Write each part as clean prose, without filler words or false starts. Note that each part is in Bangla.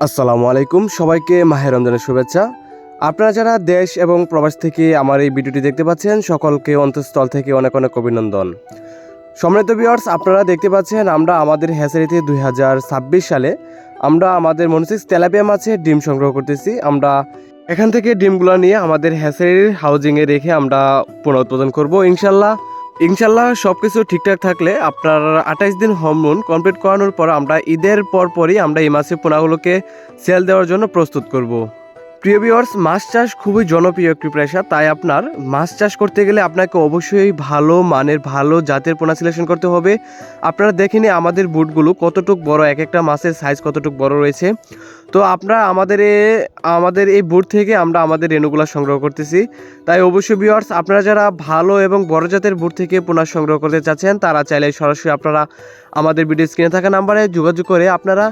আসসালামু আলাইকুম, সবাইকে মাহে রমজানের শুভেচ্ছা। আপনারা যারা দেশ এবং প্রবাস থেকে আমার এই ভিডিওটি দেখতে পাচ্ছেন, সকলকে অন্তঃস্থল থেকে অনেক অনেক অভিনন্দন। সম্মানিত ভিউয়ার্স, আপনারা দেখতে পাচ্ছেন আমরা আমাদের হ্যাচারিতে 2026 সালে আমরা আমাদের মনসিক্স তেলাপিয়া মাছের ডিম সংগ্রহ করতেছি। আমরা এখান থেকে ডিমগুলো নিয়ে আমাদের হ্যাচারির হাউজিংয়ে রেখে আমরা পুনরুৎপাদন করব ইনশাল্লাহ সব কিছু ঠিকঠাক থাকলে আপনার 28 দিন হরমোন কমপ্লিট করানোর পর আমরা ঈদের পরপরই আমরা এই মাছের পোনাগুলোকে সেল দেওয়ার জন্য প্রস্তুত করব। প্রিয় ভিউয়ার্স, মাছ চাষ খুবই জনপ্রিয় একটি পেশা, তাই আপনার মাছ চাষ করতে গেলে আপনাকে অবশ্যই ভালো মানের ভালো জাতের পোনা সিলেকশন করতে হবে। আপনারা দেখে নিন আমাদের বুটগুলো কতটুক বড়, এক একটা মাছের সাইজ কতটুক বড় রয়েছে। তো আপনারা আমাদের এই বুট থেকে আমরা আমাদের রেণুগুলো সংগ্রহ করতেছি। তাই অবশ্যই ভিউয়ার্স, আপনারা যারা ভালো এবং বড় জাতের বুট থেকে পোনা সংগ্রহ করতে চাচ্ছেন তারা চাইলে সরাসরি আপনারা আমাদের ভিডিও স্ক্রিনে থাকা নাম্বারে যোগাযোগ করে আপনারা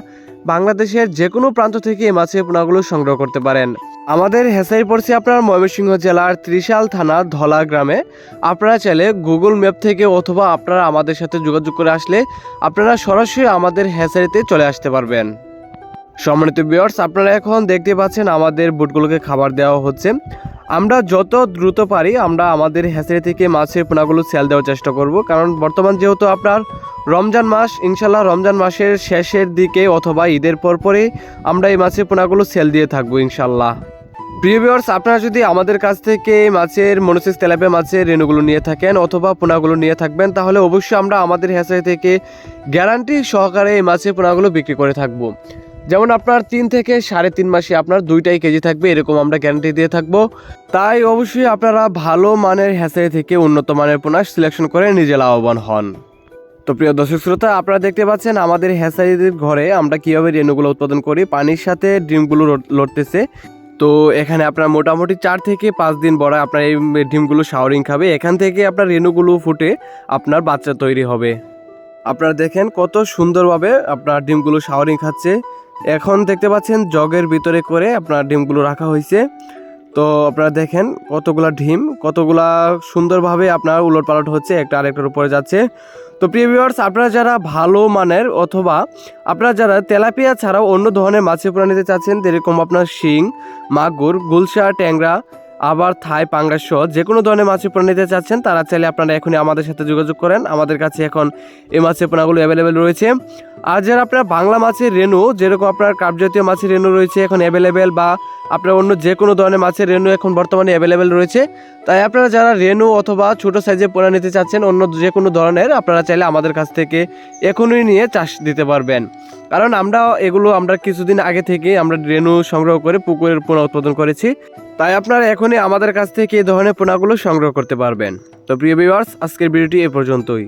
বাংলাদেশের যে কোনো প্রান্ত থেকে এই মাছের পোনাগুলো সংগ্রহ করতে পারেন। আমাদের হ্যাচারি পড়ছে আপনার ময়মনসিংহ জেলার ত্রিশাল থানার ধলা গ্রামে। আপনারা চাইলে গুগল ম্যাপ থেকে অথবা আপনারা আমাদের সাথে যোগাযোগ করে আসলে আপনারা সরাসরি আমাদের হ্যাচারিতে চলে আসতে পারবেন। সম্মানিত ভিউয়ার্স, আপনারা এখন দেখতে পাচ্ছেন আমাদের বুটগুলোকে খাবার দেওয়া হচ্ছে। আমরা যত দ্রুত পারি আমরা আমাদের হ্যাচারি থেকে মাছের পোনাগুলো সেল দেওয়ার চেষ্টা করব, কারণ বর্তমান যেহেতু আপনার রমজান মাস, ইনশাল্লাহ রমজান মাসের শেষের দিকে অথবা ঈদের পরপরই আমরা এই মাছের পোনাগুলো সেল দিয়ে থাকবো ইনশাল্লাহ। প্রিয় ভিউয়ার্স, আপনারা যদি আমাদের কাছ থেকে মাছের মনোসিস তেলাপিয়া মাছের রেণুগুলো নিয়ে থাকেন অথবা পোনাগুলো নিয়ে থাকবেন, তাহলে অবশ্যই আমরা আমাদের হ্যাচারি থেকে গ্যারান্টি সহকারে এই মাছের পোনাগুলো বিক্রি করে থাকবো। যেমন আপনার 3 থেকে 3.5 মাসে আপনার 2টাই কেজি থাকবে, এরকম আমরা গ্যারান্টি দিয়ে থাকবো। তাই অবশ্যই আপনারা ভালো মানের হ্যাচারি থেকে উন্নত মানের পোনা সিলেকশন করে নিজে লাভবান হন। তো প্রিয় দর্শক শ্রোতা, আপনারা দেখতে পাচ্ছেন আমাদের হ্যাচারির ঘরে আমরা কীভাবে রেণুগুলো উৎপাদন করি। পানির সাথে ডিমগুলো লড়তেছে। তো এখানে আপনার মোটামুটি 4 থেকে 5 দিন বড় আপনার এই ডিমগুলো শাওরিং খাবে। এখান থেকে আপনার রেণুগুলো ফুটে আপনার বাচ্চা তৈরি হবে। আপনারা দেখেন কত সুন্দরভাবে আপনার ডিমগুলো শাওরিং খাচ্ছে। এখন দেখতে পাচ্ছেন জগের ভিতরে করে আপনার ডিমগুলো রাখা হয়েছে। তো আপনারা দেখেন কতগুলা সুন্দরভাবে আপনার উলটপালট হচ্ছে, একটা আরেকটার উপরে যাচ্ছে। তো প্রিয় ভিউয়ার্স, আপনারা যারা ভালো মানের অথবা আপনারা যারা তেলাপিয়া ছাড়াও অন্য ধরনের মাছের পোনা নিতে চাচ্ছেন, যেরকম আপনার শিং, মাগুর, গুলশা, ট্যাংরা, আবার থাই, পাঙ্গাস সহ যে কোনো ধরনের মাছের পোনা নিতে চাচ্ছেন তারা চাইলে আপনারা এখনই আমাদের সাথে যোগাযোগ করেন। আমাদের কাছে এখন এই মাছের পোনাগুলো অ্যাভেলেবেল রয়েছে। আর যারা আপনার বাংলা মাছের রেণু, যেরকম আপনার কাপ জাতীয় মাছের রেণু রয়েছে এখন অ্যাভেলেবেল, বা আপনার অন্য যে কোনো ধরনের মাছের রেণু এখন বর্তমানে অ্যাভেলেবেল রয়েছে। তাই আপনারা যারা রেণু অথবা ছোটো সাইজের পোনা নিতে চাচ্ছেন অন্য যে কোনো ধরনের, আপনারা চাইলে আমাদের কাছ থেকে এখনই নিয়ে চাষ দিতে পারবেন। কারণ আমরা কিছুদিন আগে থেকে আমরা রেণু সংগ্রহ করে পুকুরের পোনা উৎপাদন করেছি। তাই আপনারা এখনই আমাদের কাছ থেকে এই ধরনের পোনাগুলো সংগ্রহ করতে পারবেন। তো প্রিয় ভিউয়ার্স, আজকের ভিডিওটি এ পর্যন্তই।